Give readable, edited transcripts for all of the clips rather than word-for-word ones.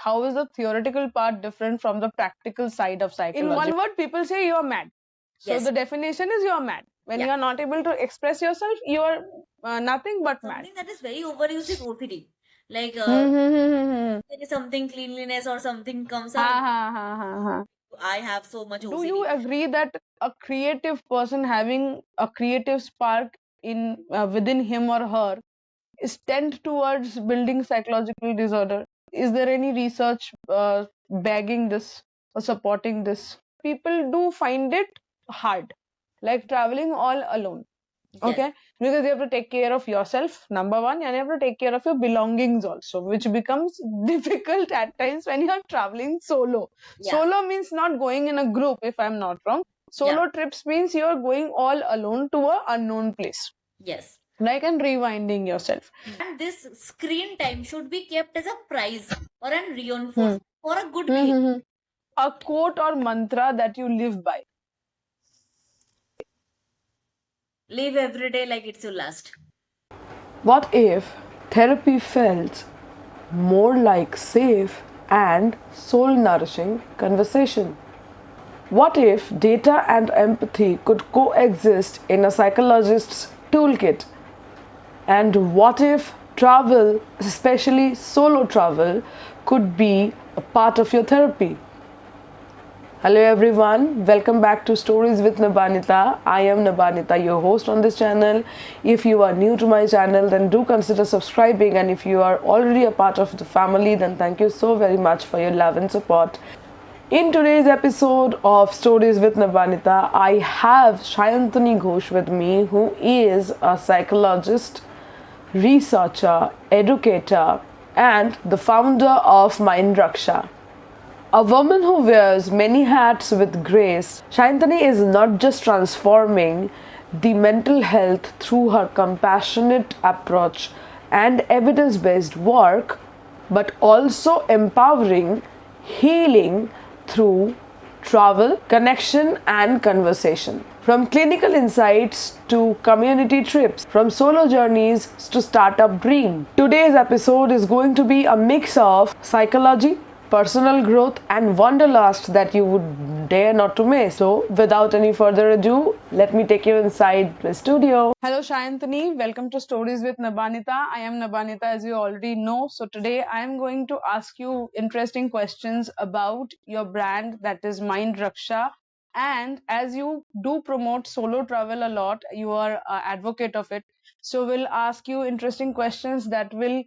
how is the theoretical part different from the practical side of psychology? In one word, people say you are mad. So Yes. the definition is you are mad. When Yeah. you are not able to express yourself, you are nothing but mad. Something that is very overused is OCD. Like there is something cleanliness or something comes Ha up. ha ha ha ha. I have so much Do you OCD. agree that a creative person having a creative spark in within him or her is tend towards building psychological disorder? Is there any research bagging this or supporting this? People do find it hard, like traveling all alone. Yes. Okay, because you have to take care of yourself, number one, and you have to take care of your belongings also, which becomes difficult at times when you are traveling solo. Yeah. Solo means not going in a group, if I'm not wrong. Solo trips means you are going all alone to a unknown place. Yes. Like and rewinding yourself. And this screen time should be kept as a prize or a reinforcement for a good behavior. A quote or mantra that you live by. Live every day like it's your last. What if therapy felt more like safe and soul nourishing conversation? What if data and empathy could coexist in a psychologist's toolkit? And what if travel, especially solo travel, could be a part of your therapy? Hello everyone, welcome back to Stories with Nabanita. I am Nabanita, your host on this channel. If you are new to my channel, then do consider subscribing, and if you are already a part of the family, then thank you so very much for your love and support. In today's episode of Stories with Nabanita, I have Shayantani Ghosh with me, who is a psychologist, researcher, educator, and the founder of Mind Raksha. A woman who wears many hats with grace, Shayantani is not just transforming the mental health through her compassionate approach and evidence based work, but also empowering healing through travel, connection, and conversation. From clinical insights to community trips, from solo journeys to startup dream. Today's episode is going to be a mix of psychology, personal growth, and wanderlust that you would dare not to miss. So, without any further ado, let me take you inside the studio. Hello, Shayantani. Welcome to Stories with Nabanita. I am Nabanita, as you already know. So today I am going to ask you interesting questions about your brand, that is Mind Raksha. And as you do promote solo travel a lot, you are an advocate of it. So we'll ask you interesting questions that will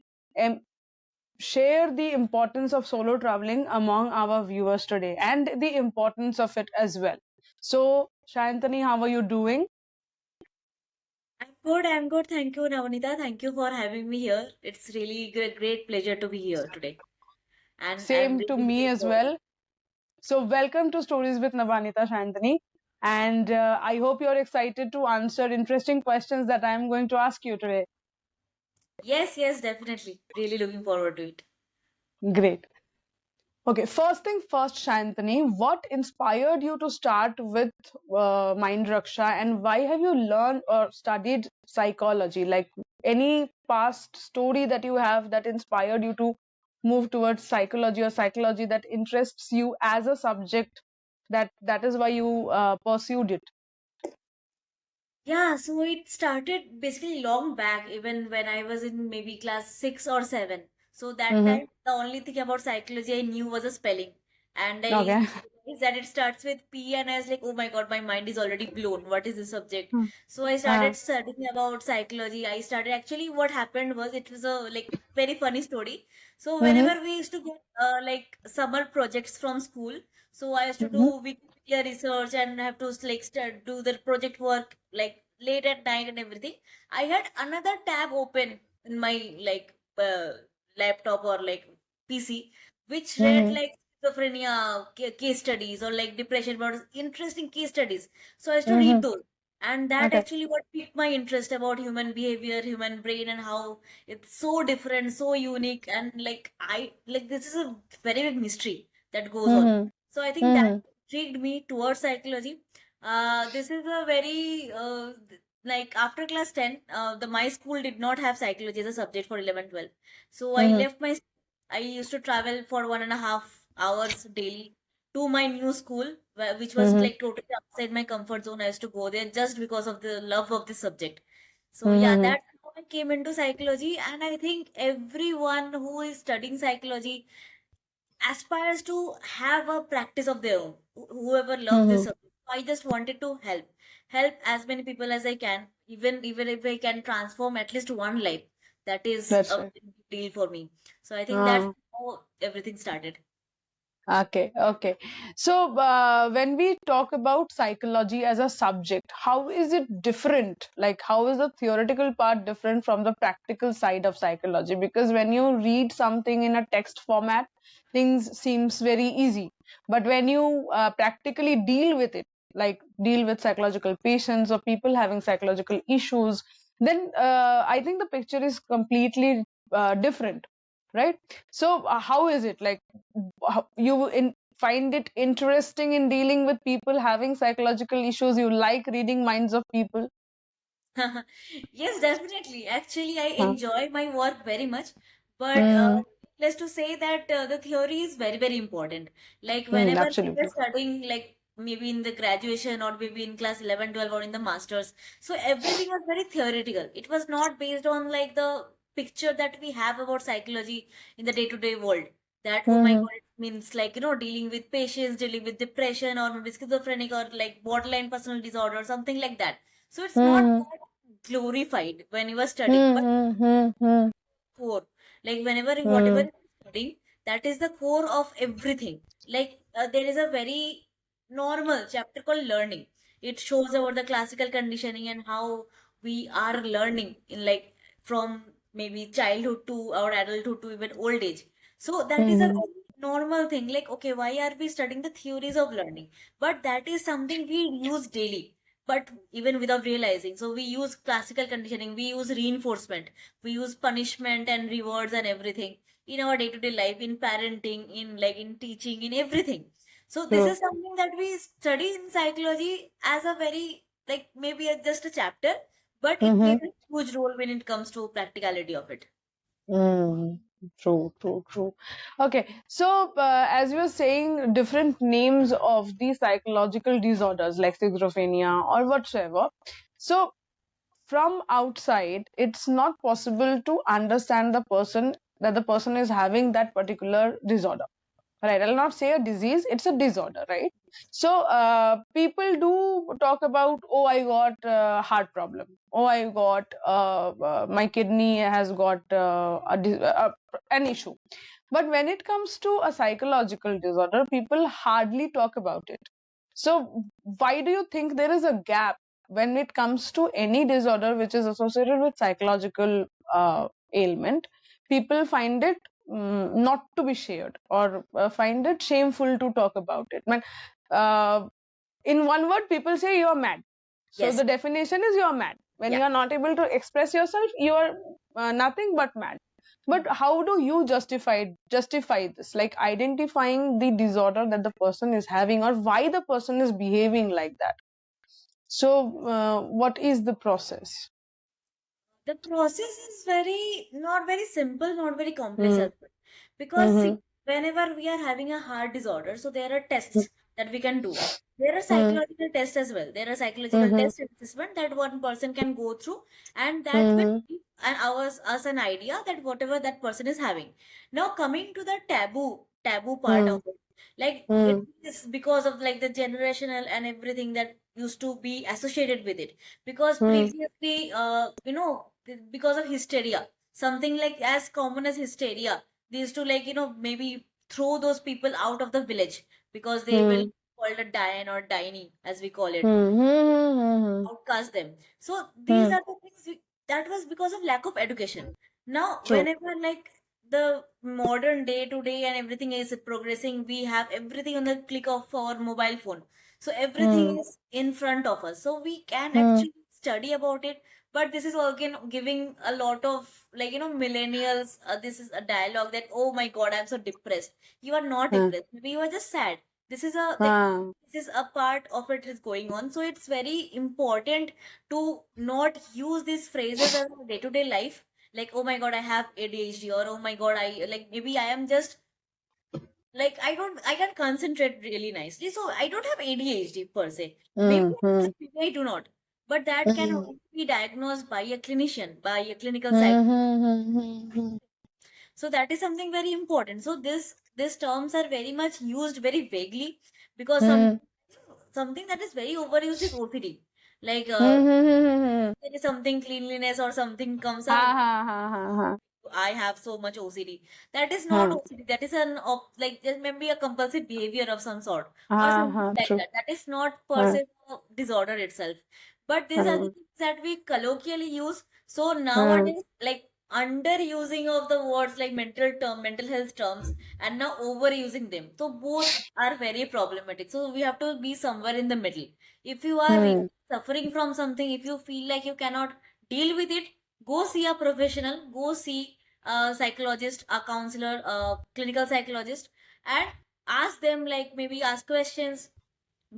share the importance of solo traveling among our viewers today and the importance of it as well. So, Shayantani, how are you doing? I'm good. Thank you, Navanita. Thank you for having me here. It's really great pleasure to be here today. And I'm Same to really me looking as forward. well. So, welcome to Stories with Nabanita, Shantani. And I hope you're excited to answer interesting questions that I'm going to ask you today. Yes, definitely. Really looking forward to it. Great. Okay, first thing first, Shantani, what inspired you to start with Mind Raksha, and why have you learned or studied psychology? Like any past story that you have that inspired you to move towards psychology, or psychology that interests you as a subject, that is why you pursued it. Yeah, so it started basically long back, even when I was in maybe class 6 or 7. So that Mm-hmm. time, the only thing about psychology I knew was a spelling. And I Okay. realized that it starts with P, and I was like, oh my God, my mind is already blown. What is this subject? Hmm. So I Uh, started studying about psychology. I started actually, what happened was it was a like very funny story. So mm-hmm. whenever we used to get like summer projects from school, so I used to Mm-hmm. do Wikipedia research and have to like do the project work like late at night and everything. I had another tab open in my like laptop or like PC, which read Mm-hmm. like schizophrenia case studies or like depression, but interesting case studies. So I used to read Mm-hmm. those. And that Okay. actually what piqued my interest about human behavior, human brain, and how it's so different, so unique, and like I like this is a very big mystery that goes on. Mm-hmm. So I think that Mm-hmm. intrigued me towards psychology. This is a very like after class 10, the my school did not have psychology as a subject for 11, 12. So I Mm-hmm. left my I used to travel for 1.5 hours daily to my new school, which was Mm-hmm. like totally outside my comfort zone. I used to go there just because of the love of the subject. So yeah, Mm-hmm. that's how I came into psychology, and I think everyone who is studying psychology aspires to have a practice of their own. Whoever loves this Mm-hmm. subject. I just wanted to help as many people as I can, even if I can transform at least one life. That is That's a right. big deal for me. So I think that's Uh, how everything started. okay, okay. So, when we talk about psychology as a subject, how is it different? Like, how is the theoretical part different from the practical side of psychology? Because when you read something in a text format, things seems very easy. But when you practically deal with it, like deal with psychological patients or people having psychological issues, then I think the picture is completely different, right? So, how is it like? Find it interesting in dealing with people having psychological issues? You like reading minds of people? Yes, definitely. Actually, I Huh. enjoy my work very much, but Mm, let's to say that the theory is very, very important. Like whenever we were absolutely. studying, like maybe in the graduation or maybe in class 11, 12, or in the masters, so everything was very theoretical. It was not based on like the picture that we have about psychology in the day-to-day world. That, oh my Mm-hmm. God, it means like, dealing with patients, dealing with depression or maybe schizophrenic or like borderline personal disorder, something like that. So it's not Mm-hmm. glorified when you are studying, but Mm-hmm. core, like whenever whatever Mm-hmm. you're studying, that is the core of everything. Like there is a very normal chapter called learning. It shows about the classical conditioning and how we are learning in like from maybe childhood to our adulthood to even old age. So that is a Mm-hmm. very normal thing. Like, okay, why are we studying the theories of learning? But that is something we use daily, but even without realizing. So we use classical conditioning, we use reinforcement, we use punishment and rewards and everything in our day-to-day life, in parenting, in like in teaching, in everything. So this True. is something that we study in psychology as a very like maybe just a chapter, but it Mm-hmm. plays a huge role when it comes to practicality of it. Mm, true, true, true. Okay, so as you were saying, different names of the psychological disorders like schizophrenia or whatsoever. So from outside, it's not possible to understand the person, that the person is having that particular disorder, right? I'll not say a disease, it's a disorder, right? So people do talk about, oh, I got heart problem, oh, I got my kidney has got an issue. But when it comes to a psychological disorder, people hardly talk about it. So why do you think there is a gap when it comes to any disorder which is associated with psychological ailment? People find it not to be shared, or find it shameful to talk about it. But uh, in one word, people say you are mad. So Yes. the definition is you are mad. When Yeah. you are not able to express yourself, you are nothing but mad. But how do you justify this? Like identifying the disorder that the person is having, or why the person is behaving like that. So, what is the process? The process is very not very simple, not very complex Hmm. as well. Because Hmm. see, whenever we are having a heart disorder, so there are tests that we can do. There are Hmm. psychological tests as well. There are Hmm. psychological Hmm. test and assessment that one person can go through, and that will Hmm. give us an idea that whatever that person is having. Now coming to the taboo part Hmm. of it, like it Hmm. is because of like the generational and everything that used to be associated with it, because Hmm. previously because of hysteria, something like as common as hysteria, they used to like maybe throw those people out of the village because they will Hmm. called a Dian or Dini as we call it, Hmm. Hmm. outcast them. So these Hmm. are the things that was because of lack of education. Now, True. whenever like the modern day to day and everything is progressing, we have everything on the click of our mobile phone. So Hmm. everything is in front of us. So we can Hmm. actually study about it. But this is again giving a lot of like millennials. This is a dialogue that, oh my God, I'm so depressed. You are not Hmm. depressed. Maybe you are just sad. This is a like Hmm. this is a part of it is going on. So it's very important to not use these phrases as a day-to-day life. like, oh my god, I have ADHD, or oh my god, I like maybe I am just like I can't concentrate really nicely, so I don't have ADHD per se. Maybe Mm-hmm. I do not, but that can Mm-hmm. only be diagnosed by a clinician, by a clinical psychologist. Mm-hmm. So that is something very important. So these terms are very much used very vaguely, because something that is very overused is OCD. Like Mm-hmm. there is something cleanliness or something comes Ha up. ha ha ha ha. I have so much OCD. That is not Ha OCD. That is like there may be a compulsive behavior of some sort or ha something ha. like True. that. That is not per Ha se a disorder itself. But these are the ha things that we colloquially use. So ha. nowadays, like underusing of the words like mental health terms, and now overusing them. So both are very problematic. So we have to be somewhere in the middle. If you are really Hmm. suffering from something, if you feel like you cannot deal with it, go see a professional, go see a psychologist, a counselor, a clinical psychologist, and ask them, like maybe ask questions,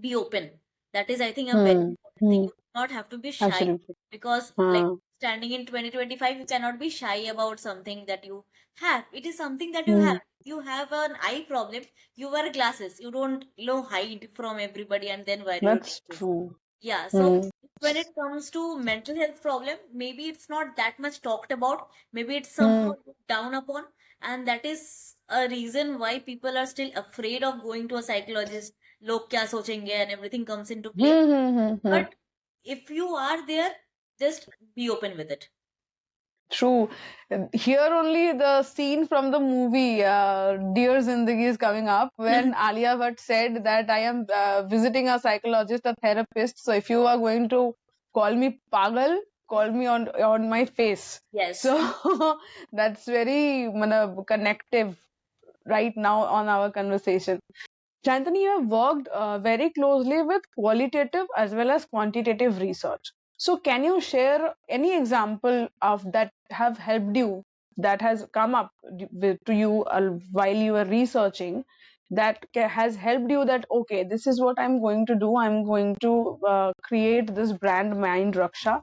be open. That is, I think, a very Hmm. important thing. Hmm. You do not have to be shy, Absolutely. because like Ha. standing in 2025, you cannot be shy about something that you have. It is something that you Hmm. have. You have an eye problem, you wear glasses. You don't, hide from everybody and then wear your That's glasses. true. Yeah, so Hmm. when it comes to mental health problem, maybe it's not that much talked about. Maybe it's Hmm. somehow looked down upon, and that is a reason why people are still afraid of going to a psychologist. Log kya sochenge and everything comes into play. Hmm. Hmm. Hmm. Hmm. But if you are there, just be open with it. True. Here only the scene from the movie Dear Zindagi is coming up when Alia Bhatt said that I am visiting a psychologist, a therapist. So if you are going to call me pagal, call me on my face. Yes. So that's very connective right now on our conversation. Shantanu, you have worked very closely with qualitative as well as quantitative research. So, can you share any example of that have helped you, that has come up to you while you were researching, that has helped you that, okay, this is what I'm going to do. I'm going to create this brand Mind Raksha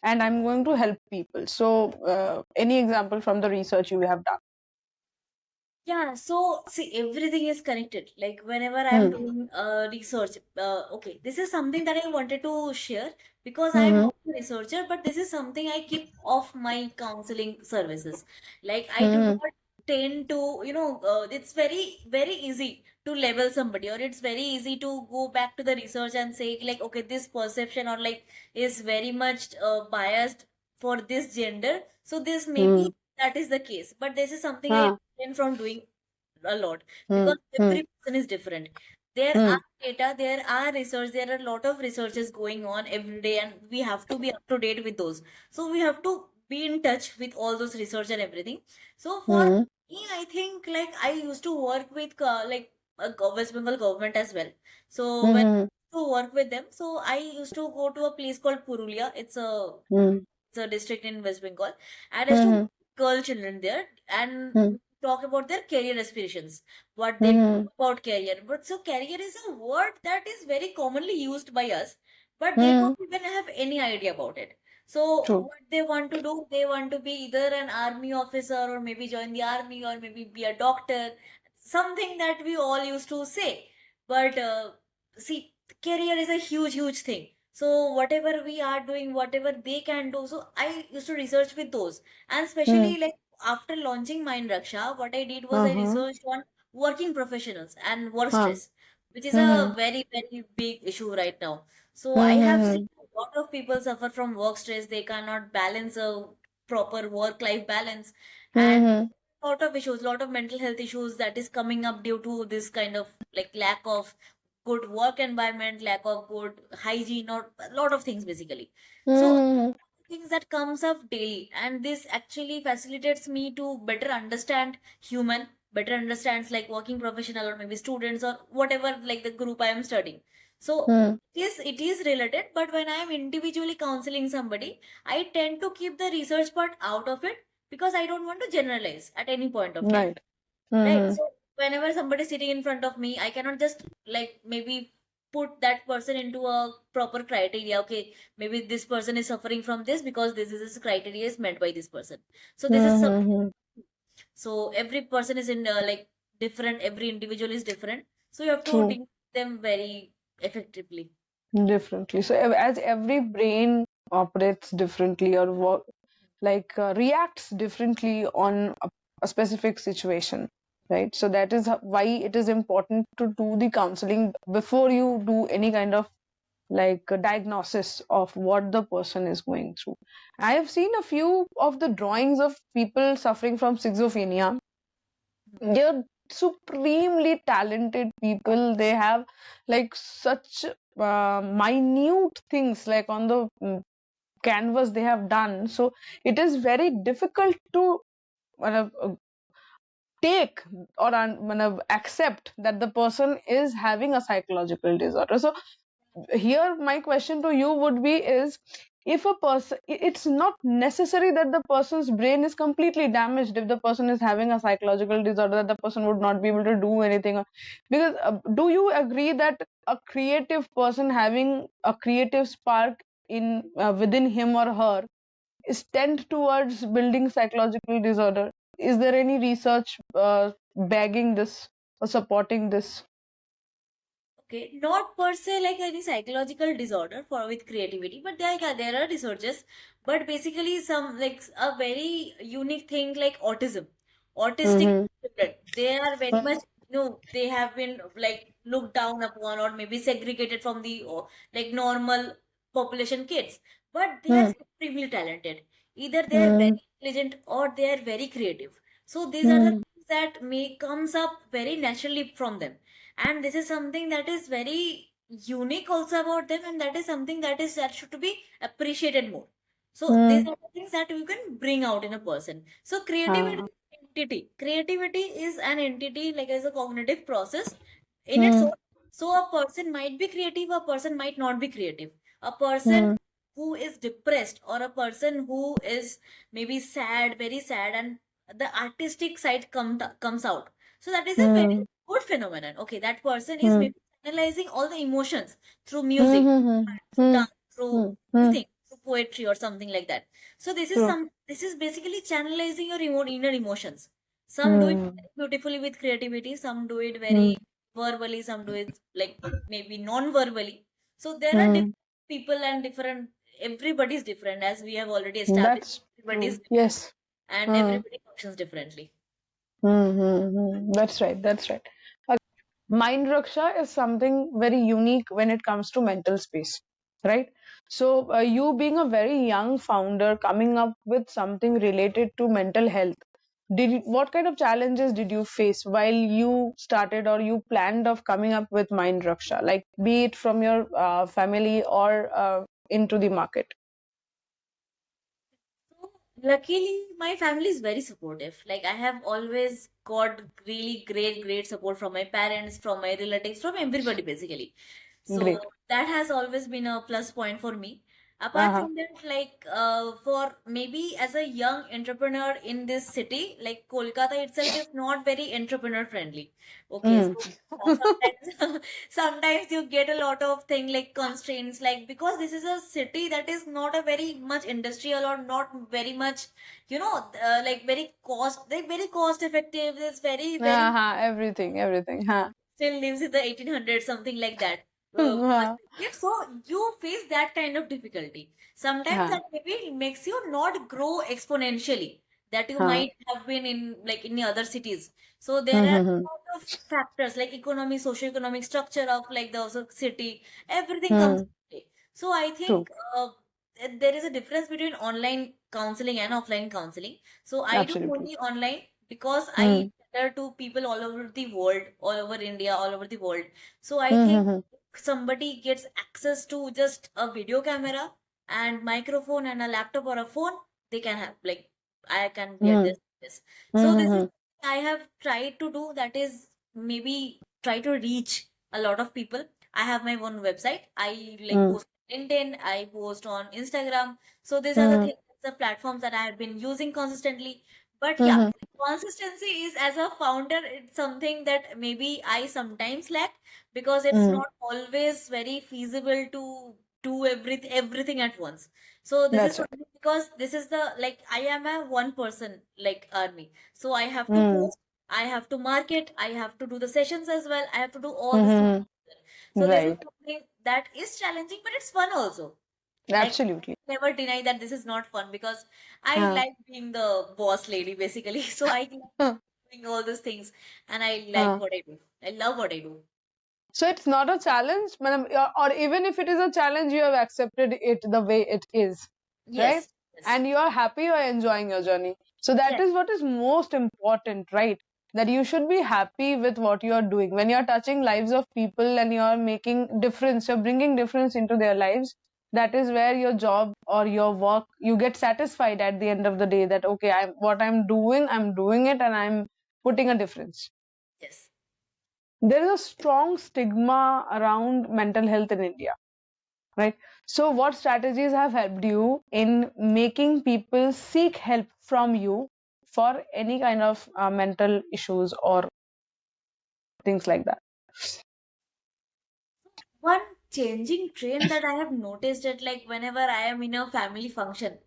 and I'm going to help people. So, any example from the research you have done? Yeah, so see, everything is connected. Like whenever I'm Hmm. doing research, okay, this is something that I wanted to share, because I'm Hmm. not a researcher, but this is something I keep off my counseling services. Like I do Hmm. not tend to, it's very, very easy to label somebody, or it's very easy to go back to the research and say, like, okay, this perception or like is very much biased for this gender. So this Hmm. maybe that is the case, but this is something I Hmm. refrain from doing a lot, Hmm. because Hmm. every person is different. There Hmm. are data, there are research, there are a lot of researches going on every day, and we have to be up to date with those. So we have to be in touch with all those research and everything. So for Hmm. me, I think like I used to work with like West Bengal government as well. So when Hmm. to work with them, so I used to go to a place called Purulia. Hmm. It's a district in West Bengal, and I used to Hmm. girl children there and Hmm. talk about their career aspirations, what they feel Hmm. about career. But so career is a word that is very commonly used by us, but they Hmm. don't even have any idea about it. So True. what they want to do, they want to be either an army officer, or maybe join the army, or maybe be a doctor, something that we all used to say. But see, career is a huge, huge thing. So whatever we are doing, whatever they can do, so I used to research with those. And Hmm. especially like after launching Mind Raksha, what I did was I Uh-huh. researched on working professionals and work Huh. stress, which is a Hmm. very, very big issue right now. So I have seen Hmm. a lot of people suffer from work stress. They cannot balance a proper work-life balance, and Hmm. lot of issues, lot of mental health issues that is coming up due to this kind of like lack of good work environment, lack of good hygiene, or a lot of things basically. So Hmm. things that comes up daily, and this actually facilitates me to better understand human, better understands like working professional or maybe students or whatever like the group I am studying. So Hmm. it is related, but when I am individually counseling somebody, I tend to keep the research part out of it, because I don't want to generalize at any point of time. Right. Right. Hmm. So whenever somebody is sitting in front of me, I cannot just like maybe put that person into a proper criteria. Okay, maybe this person is suffering from this because this criteria is met by this person. So this is Mm-hmm. so every person is in like different, every individual is different. So you have to True. deal with them very effectively. Differently. So as every brain operates differently or reacts differently on a specific situation, right? So that is why it is important to do the counseling before you do any kind of a diagnosis of what the person is going through. I have seen a few of the drawings of people suffering from schizophrenia. They're supremely talented people. They have such minute things like on the canvas they have done. So it is very difficult to take or accept that the person is having a psychological disorder. So here my question to you would be is, if a person, it's not necessary that the person's brain is completely damaged. If the person is having a psychological disorder, that the person would not be able to do anything, because do you agree that a creative person having a creative spark in within him or her is tend towards building psychological disorder? Is there any research bagging this or supporting this? Okay, not per se like any psychological disorder for with creativity, but there are researches. But basically, some like a very unique thing like autism, autistic Mm-hmm. children, they are very much, they have been like looked down upon or maybe segregated from the like normal population kids, but they are supremely talented. Either they are very intelligent or they are very creative. So these are the Mm-hmm. things that may comes up very naturally from them, and this is something that is very unique also about them, and that is something that should be appreciated more. So these are the things that you can bring out in a person. So creativity is an entity like as a cognitive process in its own. So a person might be creative, a person might not be creative. A person who is depressed or a person who is maybe sad, very sad, and the artistic side comes out, so that is a very good phenomenon. Okay, that person is maybe analyzing all the emotions through music, through dance, through anything, through poetry or something like that. So True. this is basically channelizing your inner emotions. Some do it Mm, very beautifully with creativity, some do it mm, very verbally, some do it like maybe non-verbally. So there are different mm. people and different, everybody's different, as we have already established. That's Everybody's true. different Yes. and Mm, everybody functions differently. That's right. That's right. Mind Raksha is something very unique when it comes to mental space, right? So, you being a very young founder coming up with something related to mental health, what kind of challenges did you face while you started or you planned of coming up with Mind Raksha, like be it from your family or into the market? So, luckily, my family is very supportive. Like, I have always got really great support from my parents, from my relatives, from everybody, basically. So, Great. that has always been a plus point for me. Apart Uh-huh. from that, like, for maybe as a young entrepreneur in this city, like Kolkata itself is not very entrepreneur friendly. Okay, Mm. so sometimes sometimes you get a lot of thing like constraints, like because this is a city that is not a very much industrial or not very much, like very cost effective. It's very Uh-huh. Everything. Huh. still lives in the 1800s, something like that. Huh. Perspective. So you face that kind of difficulty. Sometimes Huh. that maybe makes you not grow exponentially that you Huh. might have been in like in the other cities. So there are Mm-hmm. a lot of factors like economy, socio-economic structure of like the city. Everything comes Hmm. into play. So I True. think there is a difference between online counseling and offline counseling. So I do Absolutely. only online because I Hmm. cater to people all over the world, all over India, all over the world. So I think Mm-hmm. if somebody gets access to just a video camera and microphone and a laptop or a phone, they can have like I can get this. So this is Mm-hmm. I have tried to do, that is maybe try to reach a lot of people. I have my own website. I like post on LinkedIn, I post on Instagram. So these are the Hmm. things, the platforms that I have been using consistently. But yeah, Mm-hmm. consistency is, as a founder, it's something that maybe I sometimes lack, because it's Mm-hmm. not always very feasible to do everything at once. So this is That's right. something, because this is the, like, I am a one person like army. So I have to Mm-hmm. post, I have to market, I have to do the sessions as well, I have to do all these things. Mm-hmm. So this is Right. something that is challenging, but it's fun also. Like, Absolutely. never deny that this is not fun, because I Huh. like being the boss lady basically. So I like Huh. doing all these things, and I like Huh. what I do. I love what I do. So it's not a challenge, madam, or even if it is a challenge, you have accepted it the way it is, right? Yes, yes, And you are happy, you are enjoying your journey. So that yes, is what is most important, right? That you should be happy with what you are doing. When you are touching lives of people and you are making difference, you're bringing difference into their lives. That is where your job or your work, you get satisfied at the end of the day. That okay, I'm doing it, and I'm putting a difference. yes. There is a strong stigma around mental health in India, right? So, what strategies have helped you in making people seek help from you for any kind of mental issues or things like that? One changing trend that I have noticed, that like whenever I am in a family function,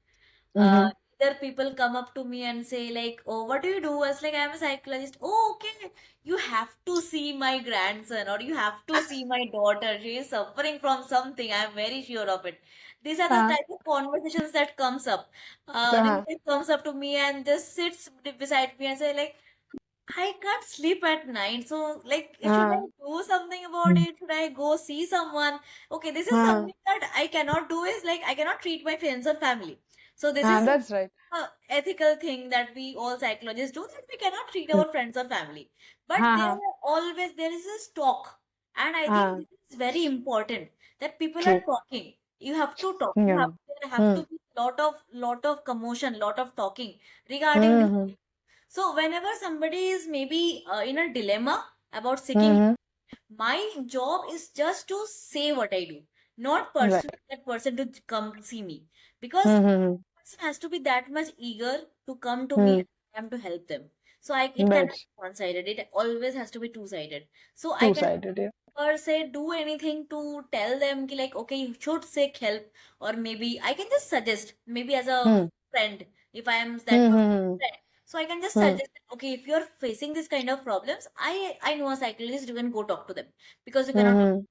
uh, Mm-hmm. either people come up to me and say like, "Oh, what do you do?" I was like, "I'm a psychologist." "Oh, okay. You have to see my grandson, or you have to see my daughter. She is suffering from something. I'm very sure of it." These are the Uh, type of conversations that comes up. uh, Relative comes up to me and just sits beside me and say like, I can't sleep at night. So, like, should uh, I do something about it? Should I go see someone? Okay, this is uh, something that I cannot do, is like, I cannot treat my friends or family. So, this is that's right. a ethical thing that we all psychologists do, that we cannot treat our friends or family. But Uh, there is a talk. And I think uh, this is very important, that people are true. talking. You have to talk. Yeah. There have Mm-hmm. to be lot of commotion, lot of talking regarding this. Mm-hmm. So whenever somebody is maybe in a dilemma about seeking, Mm-hmm. my job is just to say what I do, not Right. pursue that person to come see me, because Mm-hmm. person has to be that much eager to come to me Mm-hmm. and I am to help them. So it cannot Right. be one-sided. It always has to be two-sided. So I can Two-sided. Yeah. never say do anything to tell them ki, like, okay, you should seek help, or maybe I can just suggest, maybe as a Mm-hmm. friend, if I am that person's Mm-hmm. friend. So I can just suggest that, okay, if you're facing this kind of problems, I know a psychologist, you can go talk to them, because you cannot talk. Mm-hmm.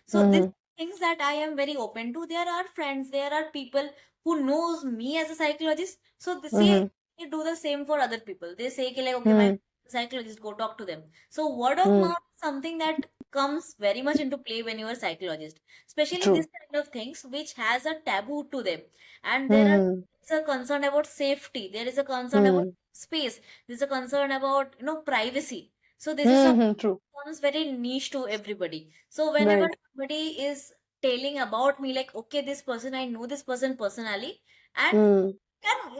So these Mm-hmm. things that I am very open to. There are friends, there are people who knows me as a psychologist. So Mm-hmm. they do the same for other people. They say ki, like, okay, my Mm-hmm. psychologist, go talk to them. So word of Mm-hmm. mouth is something that comes very much into play when you are a psychologist, especially this True. kind of things which has a taboo to them, and Mm-hmm. is a concern about safety. There is a concern about Mm-hmm. space. There is a concern about privacy. So this is something Mm-hmm. True. becomes very niche to everybody. So whenever Right. somebody is telling about me, like, okay, this person, I know this person personally, and Mm.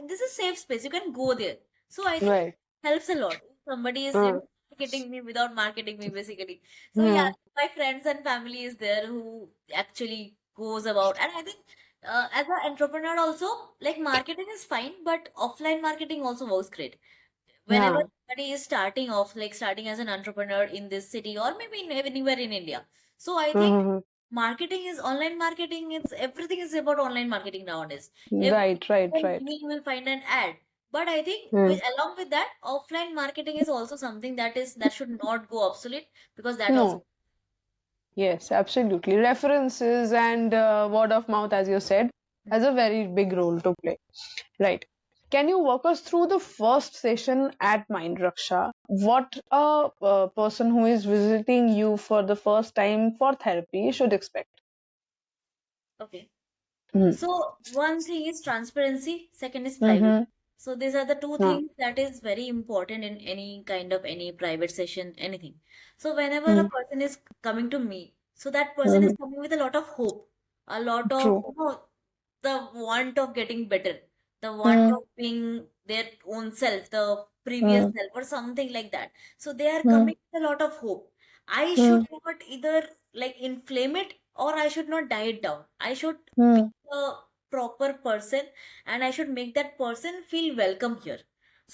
this is safe space. You can go there. So I think Right. helps a lot. If somebody is Uh, marketing me without marketing me, basically. So yeah, yeah. my friends and family is there who actually goes about, and I think. As an entrepreneur also, like, marketing is fine, but offline marketing also works great whenever Yeah. somebody is starting off, like starting as an entrepreneur in this city, or maybe anywhere in India. So I think Mm-hmm. marketing is online marketing. It's everything is about online marketing nowadays. Every Right. Right. Right. you will find an ad. But I think Mm. along with that, offline marketing is also something that should not go obsolete, because that also. No. Yes. Absolutely. References and word of mouth, as you said, has a very big role to play. Right. Can you walk us through the first session at Mind Raksha? What a person who is visiting you for the first time for therapy should expect? Okay. Mm-hmm. So one thing is transparency, second is privacy. Mm-hmm. So these are the two things that is very important in any kind of any private session, anything. So whenever a person is coming to me, so that person is Mm-hmm. coming with a lot of hope, a lot of, True. the want of getting better, the want Mm-hmm. of being their own self, the previous Mm-hmm. self, or something like that. So they are Mm-hmm. coming with a lot of hope. I should not either like inflame it, or I should not die it down. I should be Mm-hmm. a proper person, and I should make that person feel welcome here.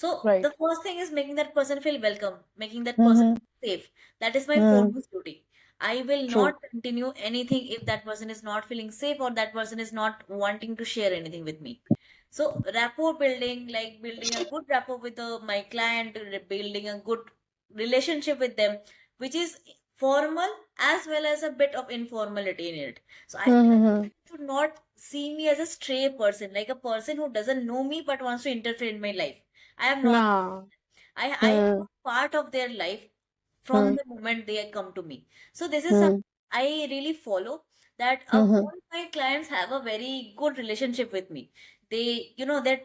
So Right. the first thing is making that person feel welcome, making that person Mm-hmm. feel safe. That is my Mm. foremost duty. I will True. not continue anything if that person is not feeling safe or that person is not wanting to share anything with me. So rapport building, like building a good rapport with my client, building a good relationship with them, which is formal as well as a bit of informality in it. So I feel like Mm-hmm. you should not see me as a stray person, like a person who doesn't know me but wants to interfere in my life. I am not. Nah. I am Mm. a part of their life from Mm. the moment they come to me. So this is something Mm. I really follow, that Mm-hmm. all my clients have a very good relationship with me. They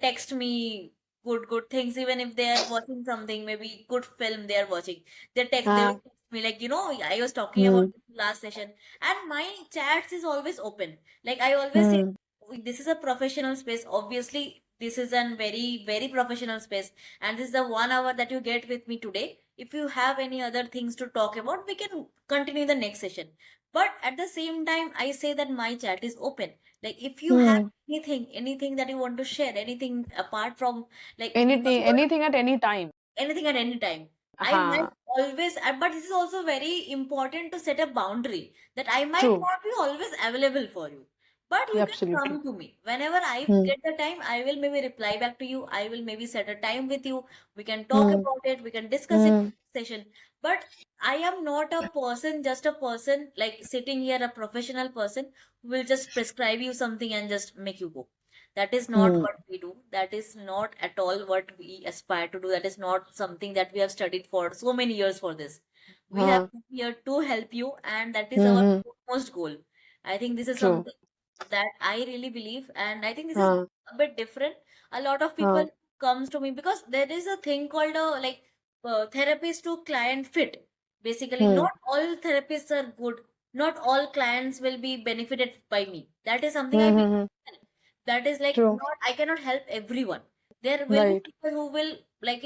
text me good things, even if they are watching something, maybe good film they are watching. They will Ah. text me like, I was talking about Mm. this last session, and my chats is always open. Like I always say, Mm. this is a professional space. Obviously, this is a very, very professional space, and this is the 1 hour that you get with me today. If you have any other things to talk about, we can continue the next session. But at the same time, I say that my chat is open. Like if you have Mm. anything that you want to share, anything apart from, like, because Anything at any time. anything at any time. I might Uh-huh. always, but this is also very important to set a boundary that I might True. not be always available for you. But you can Absolutely. come to me whenever I Mm. get the time. I will maybe reply back to you. I will maybe set a time with you. We can talk Mm. about it. We can discuss it Mm. in session. But I am not a person, just a person like sitting here, a professional person who will just prescribe you something and just make you go. That is not Mm. what we do. That is not at all what we aspire to do. That is not something that we have studied for so many years for this. We have Huh. come here to help you, and that is our Mm-hmm. foremost goal. I think this is True. something that I really believe, and I think this is Huh. a bit different. A lot of Huh. people comes to me because there is a thing called therapist to client fit. Basically, Mm. not all therapists are good. Not all clients will be benefited by me. That is something I believe. Mm-hmm. That is like, True. not, I cannot help everyone. There will be Right. people who will, like,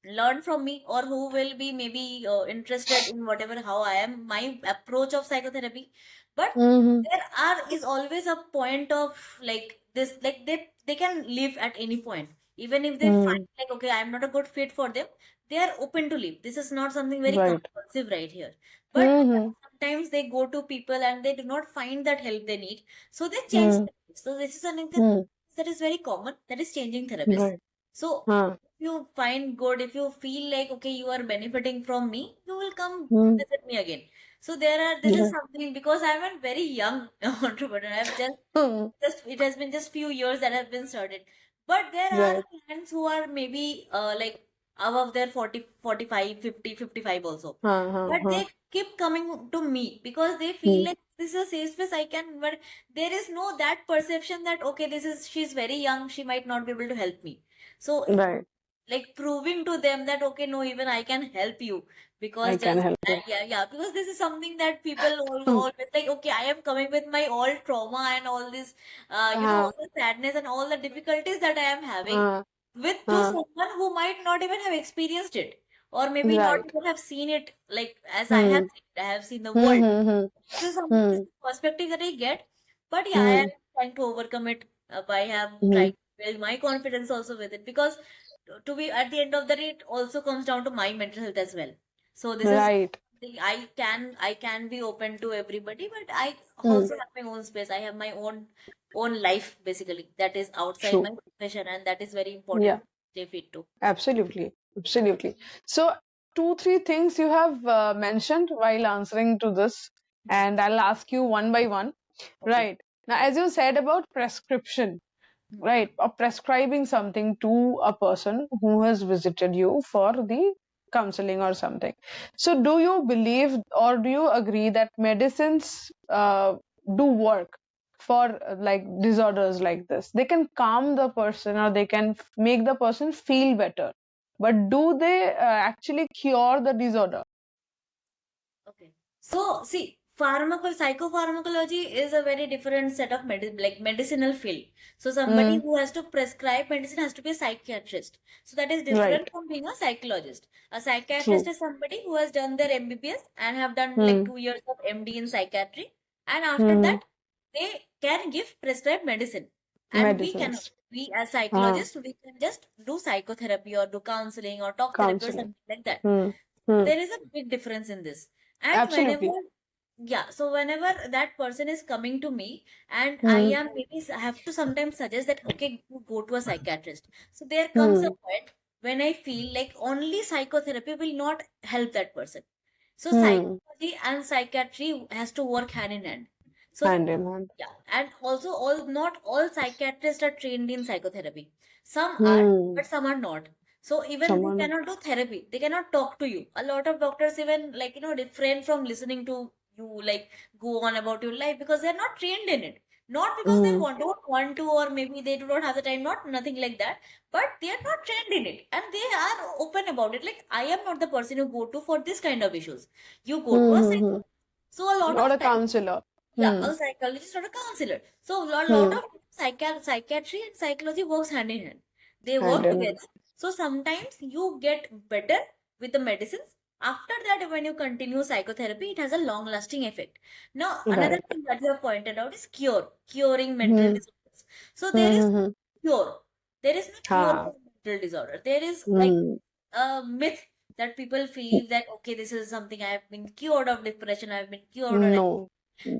learn from me, or who will be maybe interested in whatever how I am, my approach of psychotherapy. But Mm-hmm. there are is always a point of, like, this, like, they can leave at any point, even if they Mm. find like, okay, I'm not a good fit for them. They are open to leave. This is not something very Right. compulsive right here. But Mm-hmm. sometimes they go to people and they do not find that help they need, so they change Mm. therapists. So this is something Mm. that is very common, that is changing therapists. Right. So Huh. you find good, if you feel like, okay, you are benefiting from me, you will come Mm. visit me again. So this is Yeah. something, because I'm a very young entrepreneur. I've Mm. it has been just few years that have been started. But there are Right. clients who are maybe like above their 40, 45, 50, 55 also. Huh. Huh. But Huh. they keep coming to me because they feel Mm. like this is a safe space I can, but there is no that perception that, okay, she's very young, she might not be able to help me. So Right. like proving to them that, okay, no, even I can help you, because I can just help you. yeah, because this is something that people Mm. always like, okay, I am coming with my all trauma and all this Uh, all the sadness and all the difficulties that I am having, uh, with to uh, someone who might not even have experienced it, or maybe not right. even have seen it, like as I have Hmm. seen it. I have seen the Hmm. world. Hmm. This is something, this Hmm. is the perspective that I get. But yeah, I am Hmm. trying to overcome it. I have Hmm. tried to build my confidence also with it, because to be at the end of the day, it also comes down to my mental health as well. So this is Right. something I can be open to everybody, but I Hmm. also have my own space. I have my own life, basically, that is outside True. my profession, and that is very important Yeah. to stay fit to. Absolutely. Absolutely. So, two, three things you have mentioned while answering to this, Hmm. and I'll ask you one by one. Okay. Right. Now, as you said about prescription, Hmm. right, or prescribing something to a person who has visited you for the counseling or something. So, do you believe or do you agree that medicines do work for like disorders like this? They can calm the person or they can make the person feel better, but do they actually cure the disorder? Okay. So, see, psychopharmacology is a very different set of medicinal field. So, somebody Mm, who has to prescribe medicine has to be a psychiatrist. So, that is right. different from being a psychologist. A psychiatrist True. is somebody who has done their MBBS and have done like Mm, 2 years of MD in psychiatry. And after mm, that, they can give prescribed medicine. And we cannot. medicines. we as हाँ, psychologists, we can just do psychotherapy or do counseling or talk therapy or counseling. something like that. Hmm. There is a big difference in this. And Absolutely. so whenever that person is coming to me and I Hmm. am maybe have to sometimes suggest that, okay, you go to a psychiatrist. So there comes a Hmm. point when I feel like only psychotherapy will not help that person. So Hmm. psychology and psychiatry has to work hand in hand. So Hand in hand. yeah, and also not all psychiatrists are trained in psychotherapy. Some are, Hmm. but some are not. So even they Someone. cannot do therapy. They cannot talk to you. A lot of doctors even refrain from listening to you, like go on about your life because they're not trained in it. Not because they Hmm. don't want to, or maybe they do not have the time, not nothing like that, but they are not trained in it. And they are open about it. Like, I am not the person you go to for this kind of issues. You go to Hmm. a Hmm. psychologist. Hmm. So a lot Not of a time, counselor. yeah, Hmm. a psychologist or a counselor. So a lot Hmm. of psychiatry and psychology works hand in hand. They Hand work in hand. together. So sometimes you get better with the medicines. After that, when you continue psychotherapy, it has a long-lasting effect. Now, another Right. thing that you have pointed out is curing mental Hmm. disorders. So there Hmm. is Hmm. Hmm. cure. There is no cure हाँ. for mental disorder. There is like Hmm. a myth that people believe that, okay, this is something, I have been cured of depression, I have been cured or No.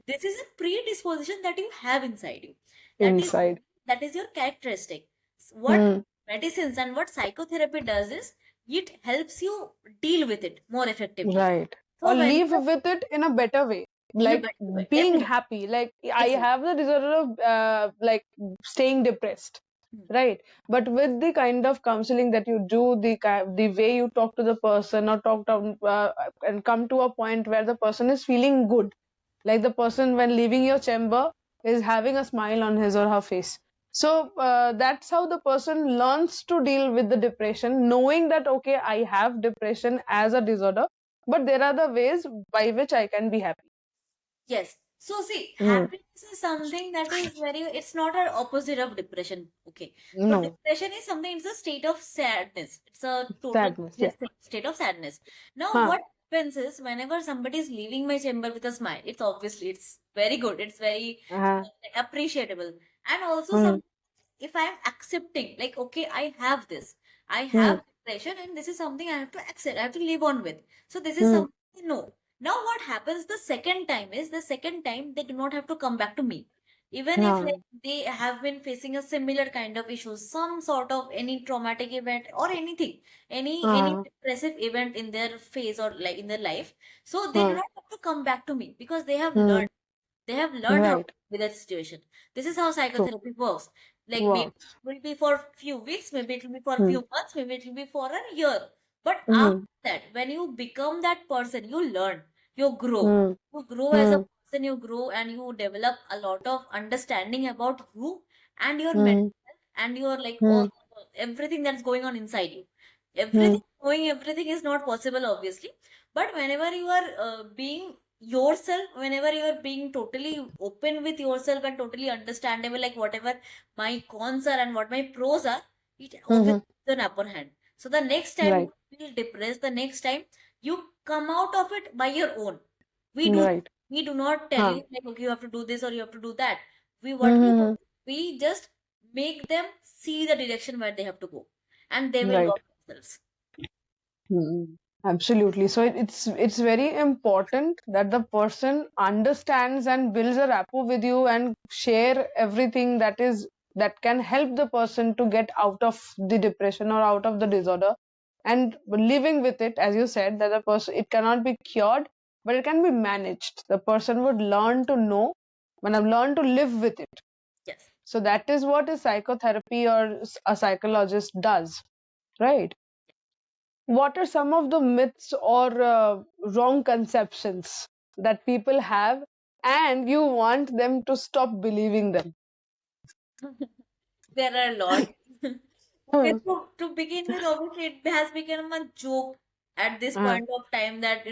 this is a predisposition that you have inside you. That is Inside. that is your characteristic. What Hmm. medicines and what psychotherapy does is it helps you deal with it more effectively. Right. Or So when live with it in a better way. in a Like better way, being definitely, happy. Like I exactly. have the disorder of like staying depressed. Hmm. Right. But with the kind of counseling that you do, the way you talk to the person or and come to a point where the person is feeling good. Like the person when leaving your chamber is having a smile on his or her face. So that's how the person learns to deal with the depression, knowing that okay, I have depression as a disorder, but there are the ways by which I can be happy. Yes. So see, Hmm. happiness is something that is it's not an opposite of depression. Okay. So No. depression is something, it's a state of sadness. It's a total Sadness, yeah. state of sadness. Now, Huh. what happens is whenever somebody is leaving my chamber with a smile, it's very good. It's very Uh-huh. appreciable. And also Hmm. if I'm accepting, like, okay, I have this, I Hmm. have depression, and this is something I have to accept, I have to live on with. So this is Hmm. something I know. Now, what happens the second time they do not have to come back to me. Even if Huh. like they have been facing a similar kind of issues, some sort of any traumatic event or anything, any Huh. depressive event in their phase or like in their life, so they do Huh. not have to come back to me because Hmm. they have learned how to Right. deal with that situation. This is how True. psychotherapy works. Like maybe Works. it will be for few weeks, maybe it will be for a Hmm. few months, maybe it will be for a year. But after Hmm. that, when you become that person, you learn, you grow. Hmm. You grow as a Hmm. person, you grow and you develop a lot of understanding about you and your mental Hmm. health and your like Hmm. all everything that's going on inside you. Hmm. Knowing everything is not possible, obviously. But whenever you are being yourself, whenever you are being totally open with yourself and totally understandable, like whatever my cons are and what my pros are, it Hmm. obviously is an upper hand. So the next time Right. you feel depressed, the next time you come out of it by your own. We do Right. we do not tell Huh. you like, okay, you have to do this or you have to do that. What we do, Hmm. we just make them see the direction where they have to go, and they will Right. work themselves. Hmm. Absolutely. So it's very important that the person understands and builds a rapport with you and share everything that can help the person to get out of the depression or out of the disorder and living with it, as you said, that the person it cannot be cured, but it can be managed. The person would learn to know when I've learned to live with it. Yes. So that is what a psychotherapy or a psychologist does, right? What are some of the myths or wrong conceptions that people have and you want them to stop believing them? There are a lot. Okay, Hmm. so to begin with, obviously, it has become a joke at this Uh, point of time that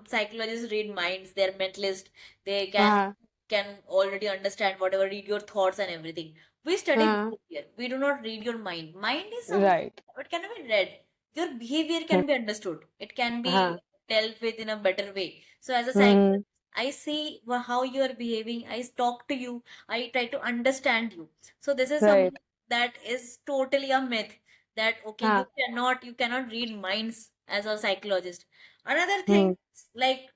psychologists read minds, they're mentalist, they uh, can already understand whatever, read your thoughts and everything. We study uh, behavior. We do not read your mind. Mind is something right. it can be read. Your behavior Hmm. can be understood. It can be Uh, dealt with in a better way. So as a hmm. psychologist, I see how you are behaving. I talk to you. I try to understand you. So this is Right. something. that is totally a myth. That okay, Huh. you cannot read minds as a psychologist. Another Hmm. thing, like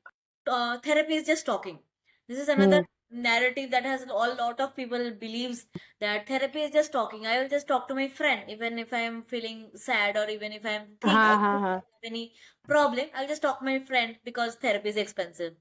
therapy is just talking. This is Hmm. another narrative that has a lot of people believes that therapy is just talking. I will just talk to my friend, even if I am feeling sad or even if I am think I Huh. don't Huh. have any problem. I'll just talk to my friend because therapy is expensive.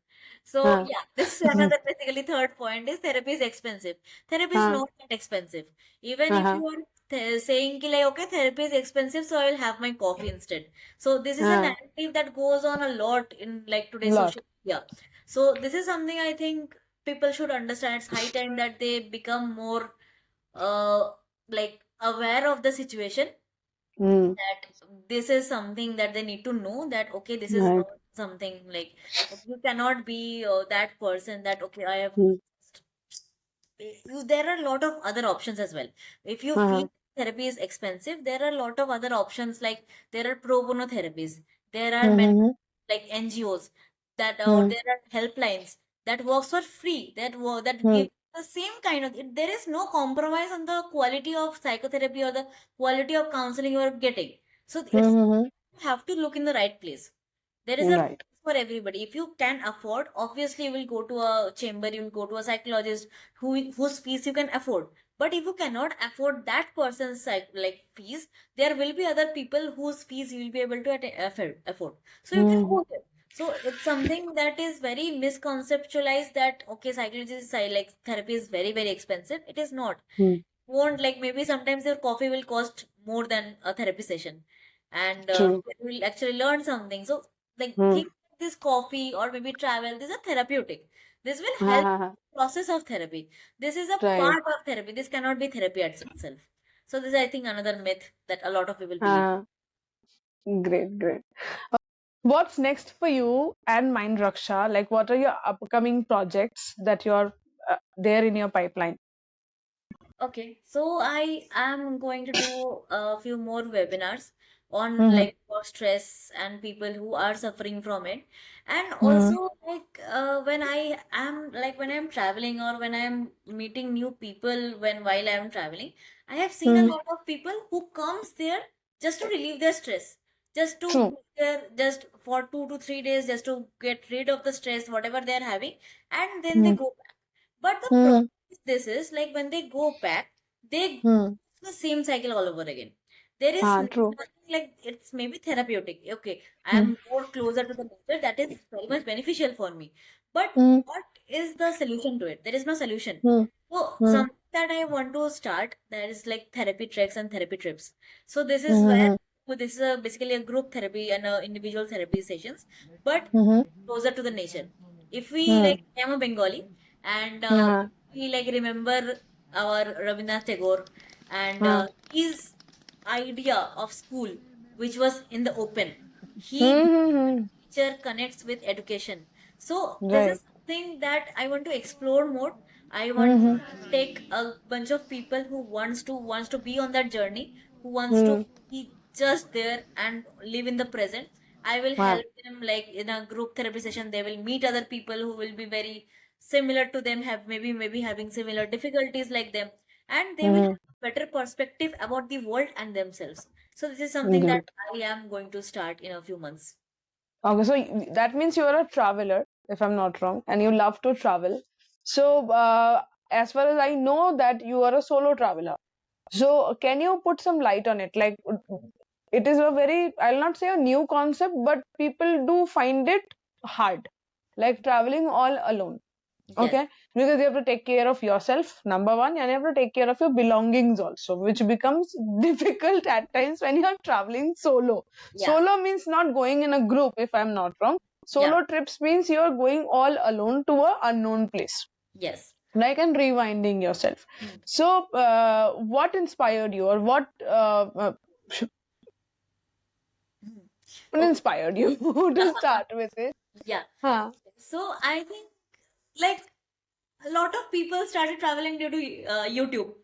So Huh. yeah, this is another basically third point is therapy is expensive. Therapy is Huh. not that expensive. Even if Huh. you are saying ki like okay, therapy is expensive, so I will have my coffee instead. So this is a Huh. narrative that goes on a lot in like today's Lot. social media. So this is something I think people should understand. It's high time that they become more uh like aware of the situation, Hmm. that this is something that they need to know that okay, this is Right. not something like you cannot be that person that okay, I have Hmm. there are a lot of other options as well. If you feel Huh. therapy is expensive, there are a lot of other options, like there are pro bono therapies, there are Hmm. like NGOs that Hmm. there are helplines that works for free, that Hmm. give the same kind of there is no compromise on the quality of psychotherapy or the quality of counseling you are getting. So it's Hmm. you have to look in the right place. There is a Right. place for everybody. If you can afford, obviously you will go to a chamber, you will go to a psychologist whose fees you can afford. But if you cannot afford that person's like fees, there will be other people whose fees you will be able to afford. So you can Hmm. go there. So it's something that is very misconceptualized that okay, psychology is like therapy is very very expensive. It is not. Hmm. Won't like maybe sometimes your coffee will cost more than a therapy session, and True. you will actually learn something. So like Hmm. think this coffee or maybe travel, this is a therapeutic. This will help Huh. process of therapy. This is a Right. part of therapy. This cannot be therapy itself. So this is I think another myth that a lot of people believe. Huh. Great. Great. What's next for you and Mind Raksha? Like, what are your upcoming projects that you're there in your pipeline? Okay, so I am going to do a few more webinars on Hmm. like for stress and people who are suffering from it. And Hmm. also like when I am like when I'm traveling or when I'm meeting new people while I'm traveling, I have seen a Hmm. lot of people who comes there just to relieve their stress, just to True. be there just for 2 to 3 days, just to get rid of the stress, whatever they're having, and then they Hmm. go back. But the problem Hmm. with this is like when they go back, they Hmm. the same cycle all over again. There is True. nothing like it's maybe therapeutic. Okay, I Hmm. am more closer to the nature. That is very much beneficial for me. But Hmm. what is the solution to it? There is no solution. Hmm. So Hmm. something that I want to start, that is like therapy treks and therapy trips. So this is where Hmm. this is basically a group therapy and individual therapy sessions, but Hmm. closer to the nature. If we Hmm. like, I'm a Bengali, and Hmm. we like remember our Rabindranath Tagore and Hmm. his idea of school, which was in the open. He Hmm. nature connects with education. So this Right. is something that I want to explore more. I want to Hmm. take a bunch of people who wants to be on that journey, who wants to Hmm. be just there and live in the present. I will Huh. help them like in a group therapy session. They will meet other people who will be very similar to them, have maybe having similar difficulties like them, and they will Hmm. have better perspective about the world and themselves. So this is something that Great. I am going to start in a few months. Okay, so that means you're a traveler, if I'm not wrong, and you love to travel. So, as far as I know, that you are a solo traveler. So, can you put some light on it? Like, it is a very, I'll not say a new concept, but people do find it hard, like traveling all alone. Yes. Okay, because you have to take care of yourself, number one, and you have to take care of your belongings also, which becomes difficult at times when you are traveling solo. Yeah. Solo means not going in a group, if I'm not wrong. Yeah. Solo trips means you are going all alone to a unknown place, Yes. like and rewinding yourself. Hmm. So, what inspired you, or Hmm. what Okay. inspired you to start with it? Yeah. Huh? So I think like a lot of people started traveling due to YouTube.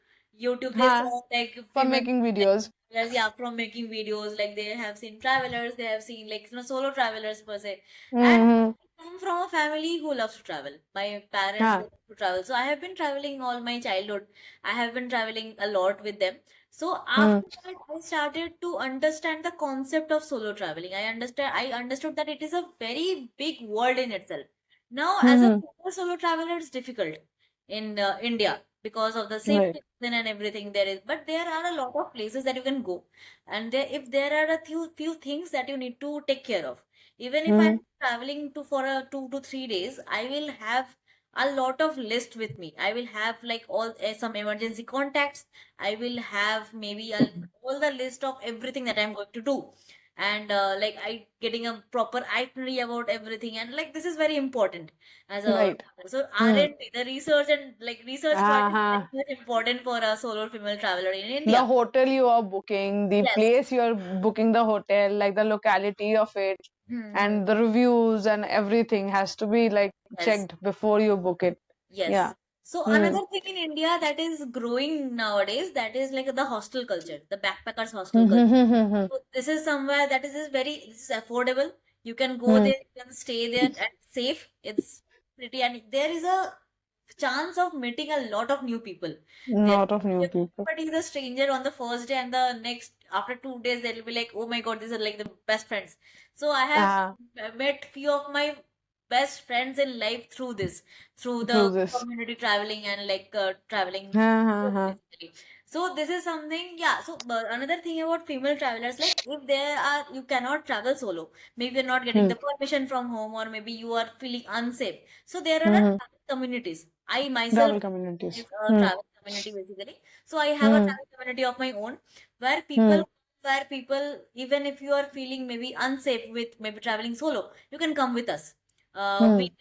YouTube, they Huh? saw like For famous making like videos. travelers, yeah, from making videos. Like they have seen travelers, they have seen like solo travelers per se, and Mm-hmm. I come from a family family who loves to travel. My parents Yeah. love to travel. So I have been traveling all my childhood. I have been traveling a lot with them. So Hmm. after that, I started to understand the concept of solo traveling. I understood that it is a very big world in itself. Now, as a Hmm. solo traveler, it's difficult in India because of the Right. safety reason and everything there is. But there are a lot of places that you can go, and there, if there are a few things that you need to take care of, even if Hmm. I'm traveling to for a 2 to 3 days, I will have a lot of list with me. I will have like all some emergency contacts. I will have maybe all the list of everything that I'm going to do, and like I getting a proper itinerary about everything, and like this is very important as a Right. so Hmm. R&D, the research and like research part is Uh-huh. very much important for a solo female traveler in The India. hotel you are booking, the Yes. place you are booking the hotel, like the locality of it, Hmm. and the reviews and everything has to be like Yes. checked before you book it. Yeah. Yes. So Hmm. another thing in India that is growing nowadays, that is like the hostel culture, the backpackers hostel Hmm. culture. Hmm. Hmm. So this is somewhere that is this is affordable. You can go Hmm. there, you can stay there and safe. It's pretty, and there is a chance of meeting a lot of new people. There, Lot of new if people. somebody is a stranger on the first day, and the next after 2 days they'll be like, oh my God, these are like the best friends. So I have Ah, met few of my best friends in life through this, through through the this. community traveling and like traveling. Ha, ha, ha. Basically. So this is something, yeah. So but another thing about female travelers, like if there are, you cannot travel solo. Maybe you're not getting Hmm. the permission from home, or maybe you are feeling unsafe. So there are Hmm. travel communities. I myself Travel communities. is a Hmm. travel community basically. So I have a Hmm. travel community of my own where Hmm. people, even if you are feeling maybe unsafe with maybe traveling solo, you can come with us. Hmm. We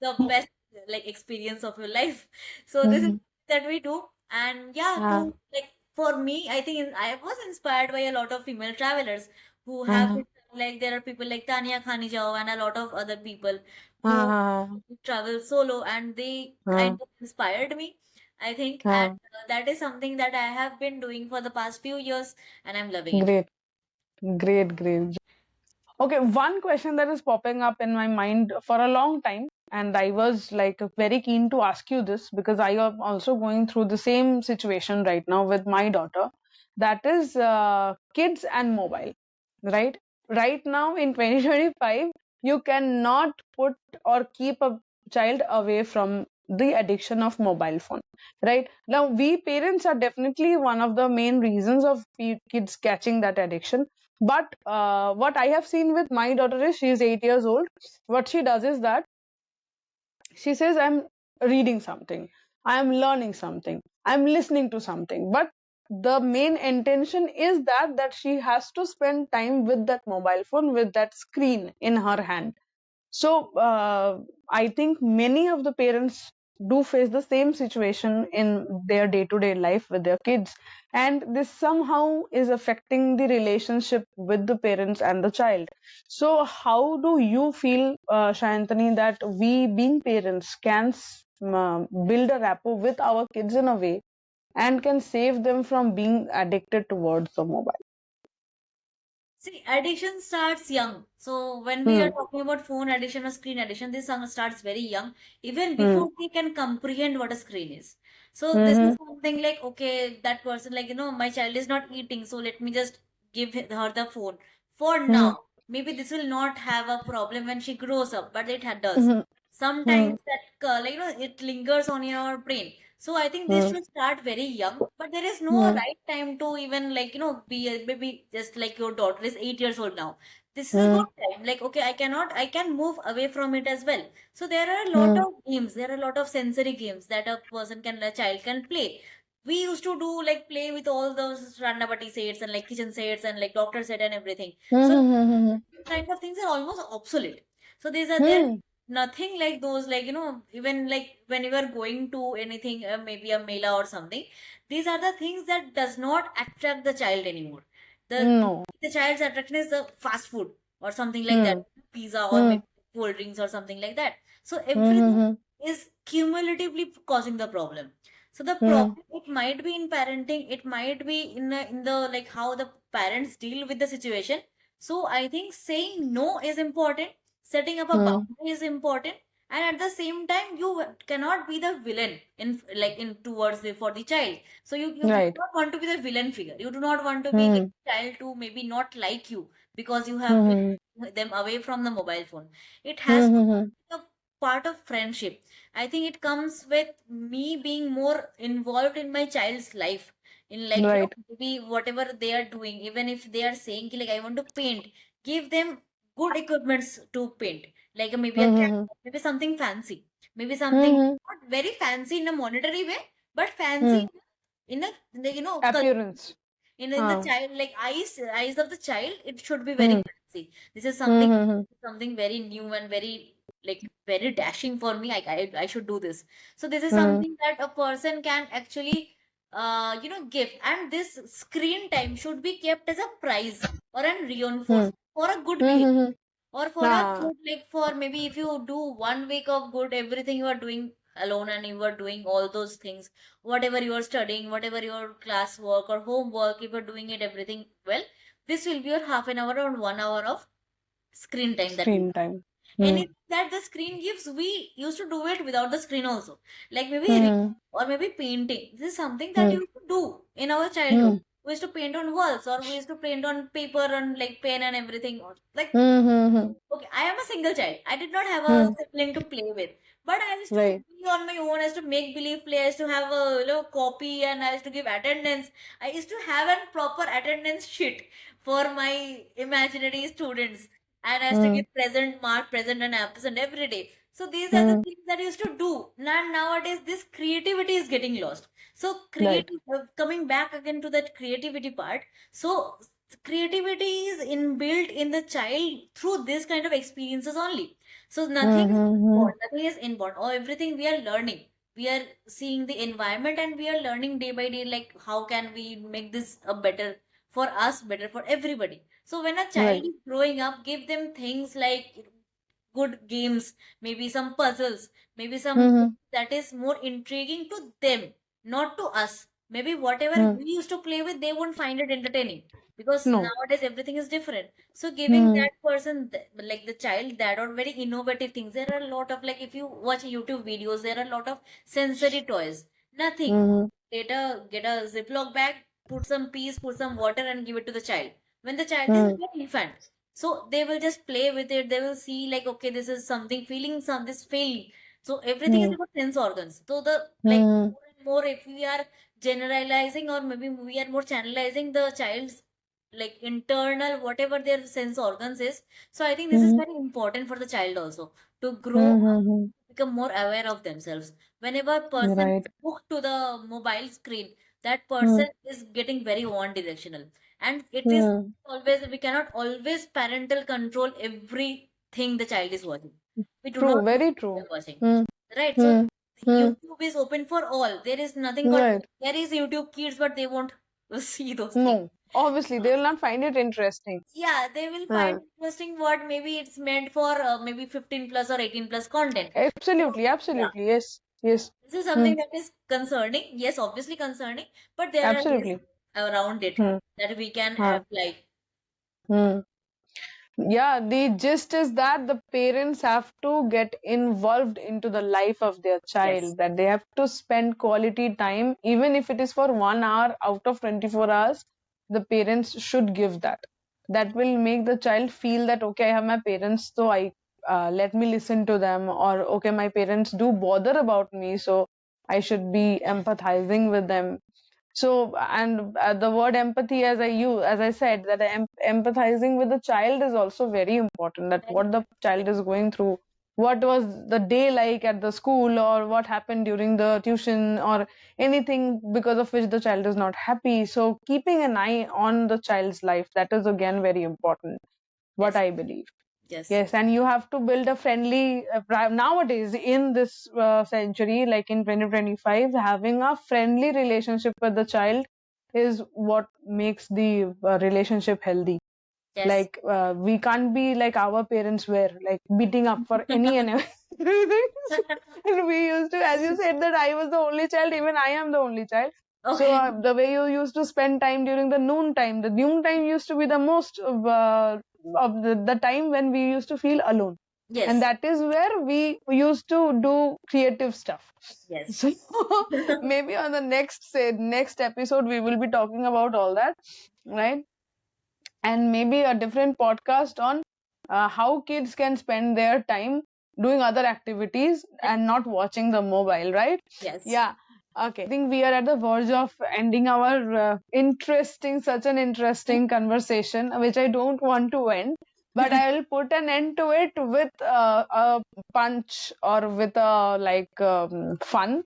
the best like experience of your life. So this is Hmm. that we do, and yeah, Ah. to like for me, I think I was inspired by a lot of female travelers who have Ah. been like there are people like Tanya Khani Jao and a lot of other people who Ah. travel solo, and they kind Ah. of inspired me, I think, and Ah. that is something that I have been doing for the past few years, and I'm loving it. Great. Great. Great. Okay, one question that is popping up in my mind for a long time, and I was like very keen to ask you this because I am also going through the same situation right now with my daughter. That is kids and mobile, right? Right now in 2025, you cannot put or keep a child away from the addiction of mobile phone, right? Now, we parents are definitely one of the main reasons of kids catching that addiction, but what I have seen with my daughter is she is 8 years old. What she does is that she says, I'm reading something, I'm learning something, I'm listening to something. But the main intention is that she has to spend time with that mobile phone, with that screen in her hand. So I think many of the parents do face the same situation in their day-to-day life with their kids, and this somehow is affecting the relationship with the parents and the child. So how do you feel, Shayantani, that we being parents can build a rapport with our kids in a way and can save them from being addicted towards the mobile? See, addiction starts young. So when we are Hmm. talking about phone addiction or screen addiction, this song starts very young, even Hmm. before they can comprehend what a screen is. So this Hmm. is something like, okay, that person, like, my child is not eating, so let me just give her the phone for Hmm. now. Maybe this will not have a problem when she grows up, but it does. Hmm. Hmm. Sometimes that, it lingers on your brain. So I think this Hmm. should start very young, but there is no Hmm. right time to even like be maybe just like your daughter is 8 years old now. This is a Hmm. good time. Like okay, I can move away from it as well. So there are a lot Hmm. of games. There are a lot of sensory games that a child can play. We used to do like play with all those Randavati sets and like kitchen sets and like doctor set and everything. Hmm. So Hmm. kind of things are almost obsolete. So these are there Hmm. nothing like those, like even like when you are going to anything, maybe a mela or something, these are the things that does not attract the child anymore. No. The child's attraction is the fast food or something like that, Hmm. pizza or Hmm. maybe cold drinks or something like that. So Hmm. everything Hmm. is cumulatively causing the problem. So the Hmm. problem, it might be in parenting, it might be in the like how the parents deal with the situation. So I think saying no is important. Setting up a Hmm. boundary is important, and at the same time, you cannot be the villain in towards for the child. So you do Right. not want to be the villain figure. You do not want to be Hmm. the child to maybe not like you because you have Hmm. kept them away from the mobile phone. It has Hmm. to Hmm. be a part of friendship. I think it comes with me being more involved in my child's life, in Right. maybe whatever they are doing, even if they are saying ki, like I want to paint, give them good equipments to paint, like maybe a Hmm. canvas, maybe something fancy, maybe Hmm. something Hmm. not very fancy in a monetary way, but fancy Hmm. in a Appearance. in the Huh. child, like eyes of the child, it should be very Hmm. fancy. This is Hmm. Hmm. something very new and very dashing for me. I should do this. So this is Hmm. something that a person can actually give, and this screen time should be kept as a prize or a Hmm. reinforcement for a good Hmm. behavior, Hmm. or for a Ah. good, like for maybe if you do 1 week of good, everything you are doing alone and you are doing all those things, whatever you are studying, whatever your class work or homework, if you're doing it everything well, this will be your half an hour or 1 hour of screen time that we Screen time. Hmm. anything that the screen gives, we used to do it without the screen also, like maybe Hmm. or maybe painting. This is something that Hmm. you used to do in our childhood. Hmm. We used to paint on walls, or we used to paint on paper and like pen and everything, or like Hmm. Hmm. okay, I am a single child. I did not have a Hmm. sibling to play with. But I used to Right. be on my own. I used to make believe play. I used to have a copy, and I used to give attendance. I used to have a proper attendance sheet for my imaginary students. And I used to Hmm. give present, mark, present, and absent every day. So these are the Hmm. things that I used to do. Now nowadays, this creativity is getting lost. So Right. coming back again to that creativity part. So creativity is inbuilt in the child through this kind of experiences only. So nothing Hmm. is Hmm. inborn, nothing is inborn, or everything we are learning. We are seeing the environment and we are learning day by day, like how can we make this a better for us, better for everybody. So when a child Right. is growing up, give them things like good games, maybe some puzzles, maybe some Hmm. that is more intriguing to them, not to us. Maybe whatever Hmm. we used to play with, they won't find it entertaining because No. nowadays everything is different. So giving Hmm. that person, like the child, that or very innovative things. There are a lot of, like if you watch YouTube videos, there are a lot of sensory toys. Nothing. Hmm. Get a Ziploc bag, put some peas, put some water, and give it to the child. When the child is Hmm. an infant, so they will just play with it. They will see like, okay, this is something feeling, some this feeling. So everything is Hmm. about sense organs. So the like Hmm. more and more, if we are generalizing or maybe we are more channelizing the child's like internal whatever their sense organs is. So I think this is Hmm. very important for the child also to grow Hmm. up, Hmm. become more aware of themselves. Whenever a person Right. is hooked to the mobile screen, that Hmm. person is getting very one directional. And it is Hmm. always, we cannot always parental control everything the child is watching. We do True. not know Very what they true. are watching. Hmm. Right. So Hmm. Hmm. YouTube is open for all. There is nothing called, Right. there is YouTube Kids, but they won't see those things. No. Obviously, they will not find it interesting. Yeah, they will Huh. find interesting what maybe it's meant for, maybe 15 plus or 18 plus content. So, Absolutely. yeah, Absolutely. Yes. Yes. this is Hmm. something that is concerning. Yes, obviously concerning, but there are ways Absolutely. around it Hmm. that we can Huh. apply. Hmm. Yeah, the gist is that the parents have to get involved into the life of their Yes. child, that they have to spend quality time, even if it is for 1 hour out of 24 hours, the parents should give that. That will make the child feel that, okay, I have my parents, so I let me listen to them, or okay, my parents do bother about me, so I should be empathizing with them. So, and the word empathy, as I said, that empathizing with the child is also very important. That Very what the child is going through, what was the day like at the school, or what happened during the tuition, or anything because of which the child is not happy. So, keeping an eye on the child's life, that is again very important. What yes, I believe. yes, Yes, and you have to build a friendly, nowadays in this century, like in 2025, having a friendly relationship with the child is what makes the relationship healthy. yes. Like, we can't be like our parents were, like beating up for any and everything. And we used to, as you said, that I was the only child, even I am the only child. So, Okay. the way you used to spend time during the noon time used to be the most of the time when we used to feel alone. Yes. And that is where we used to do creative stuff. Yes. So maybe on the next episode we will be talking about all that, right? And maybe a different podcast on how kids can spend their time doing other activities and not watching the mobile, right? Yes. Yeah. Okay. I think we are at the verge of ending our such an interesting conversation, which I don't want to end, but I will put an end to it with a punch or with a fun.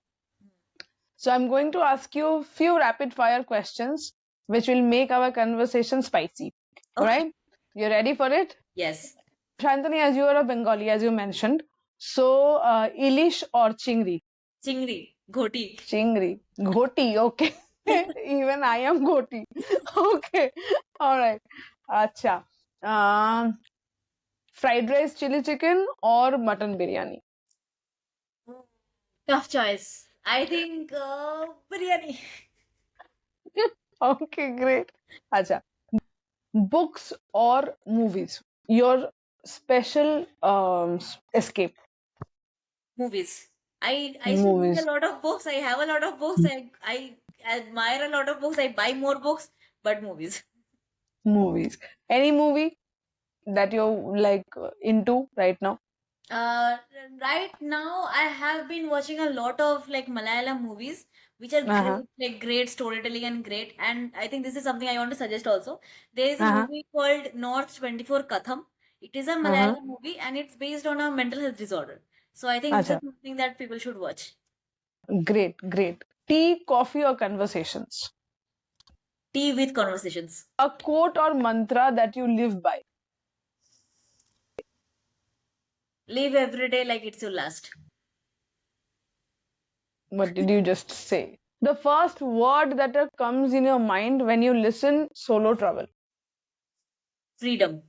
So I'm going to ask you a few rapid fire questions, which will make our conversation spicy. Okay. Right? You ready for it? Yes. Shantani, as you are a Bengali, as you mentioned, so Ilish or Chingri? Chingri, ghoti. Chingri. Ghoti, okay. Even I am ghoti. Okay. All right. Acha. Fried rice, chili chicken or mutton biryani? Tough choice. I think biryani. Okay, great. Acha. Books or movies? Your special escape. Movies. I should read a Movies. lot of books. I have a lot of books. I admire a lot of books. I buy more books, but movies. Movies. Any movie that you're like into right now? Uh, right now I have been watching a lot of like Malayalam movies, which are Uh-huh. great, like great storytelling and great. And I think this is something I want to suggest also. There is a Uh-huh. movie called North 24 Katham. It is a Uh-huh. Malayalam movie and it's based on a mental health disorder. So I think this is Acha. something that people should watch. Great, great. Tea, coffee or conversations? Tea with conversations. A quote or mantra that you live by? Live every day like it's your last. What did you just say? The first word that comes in your mind when you listen solo travel. Freedom.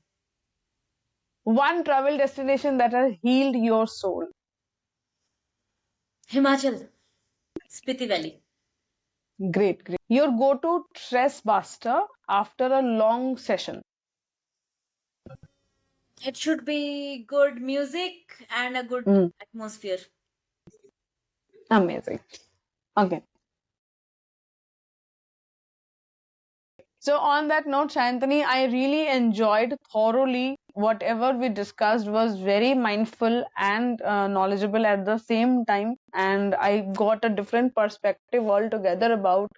One travel destination that has healed your soul. Himachal. Spiti Valley. Great, great. Your go-to stress buster after a long session. It should be good music and a good Mm, atmosphere. amazing. Okay. So on that note, Shantani, I really enjoyed thoroughly whatever we discussed was very mindful and knowledgeable at the same time, and I got a different perspective altogether about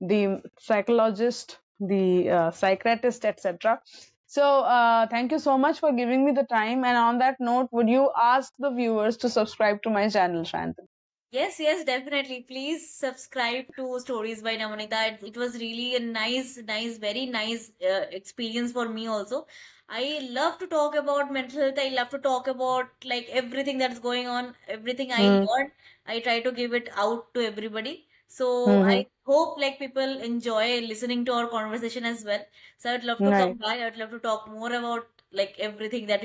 the psychologist, the psychiatrist, etc. So thank you so much for giving me the time. And on that note, would you ask the viewers to subscribe to my channel, Shantani? Yes, yes, definitely. Please subscribe to Stories by Namanita. It was really a nice, very nice experience for me also. I love to talk about mental health. I love to talk about like everything that's going on, everything I Mm, learned. I try to give it out to everybody. So mm-hmm. I hope like people enjoy listening to our conversation as well. So I would love to Right. come back. I would love to talk more about like everything that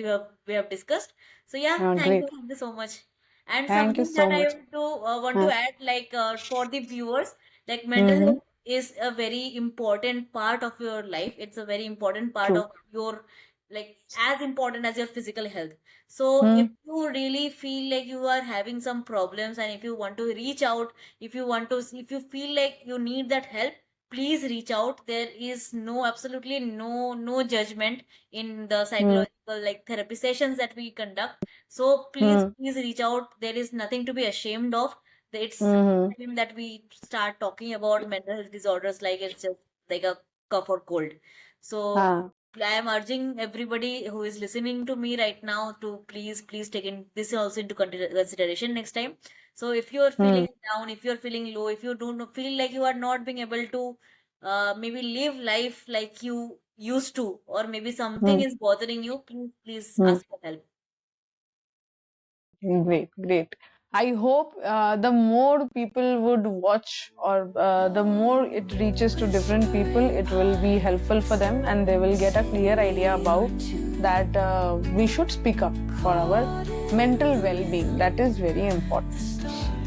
we have discussed. So yeah, Great. thank you so much. And Thank you something that so I much. want to add, like for the viewers, like mental Mm-hmm. health is a very important part of your life. It's a very important part True. of your, like as important as your physical health. So if Mm, you really feel like you are having some problems and if you want to reach out, if you feel like you need that help, please reach out. There is absolutely no judgment in the mm, psychological like therapy sessions that we conduct. So mm, please reach out. There is nothing to be ashamed of. It's mm-hmm. time that we start talking about mental health disorders like it's just like a cough or cold. So Ah, I am urging everybody who is listening to me right now to please take this also into consideration next time. So if you are mm, feeling down, if you are feeling low, if you don't feel like you are not being able to maybe live life like you used to, or maybe something mm, is bothering you, please mm. ask for help. Great, great. I hope the more people would watch or the more it reaches to different people, it will be helpful for them and they will get a clear idea about that we should speak up for our mental well-being. That is very important,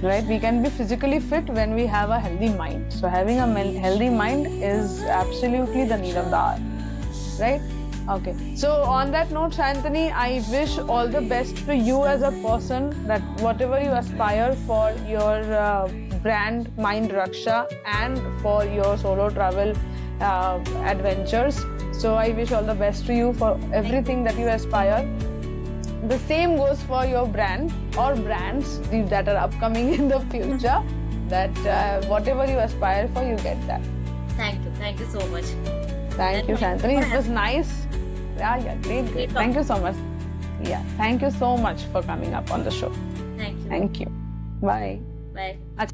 right? We can be physically fit when we have a healthy mind. So having a healthy mind is absolutely the need of the hour, right? Okay. So on that note, Shantanu, I wish all the best to you as a person, that whatever you aspire for your brand Mind Raksha and for your solo travel adventures. So I wish all the best to you for everything that you aspire. The same goes for your brand or brands that are upcoming in the future, that whatever you aspire for, you get that. Thank you so much. Thank you, Shantanu. It was nice. Yeah, great. Thank you so much. Yeah, thank you so much for coming up on the show. Thank you. Thank you. Bye. Bye.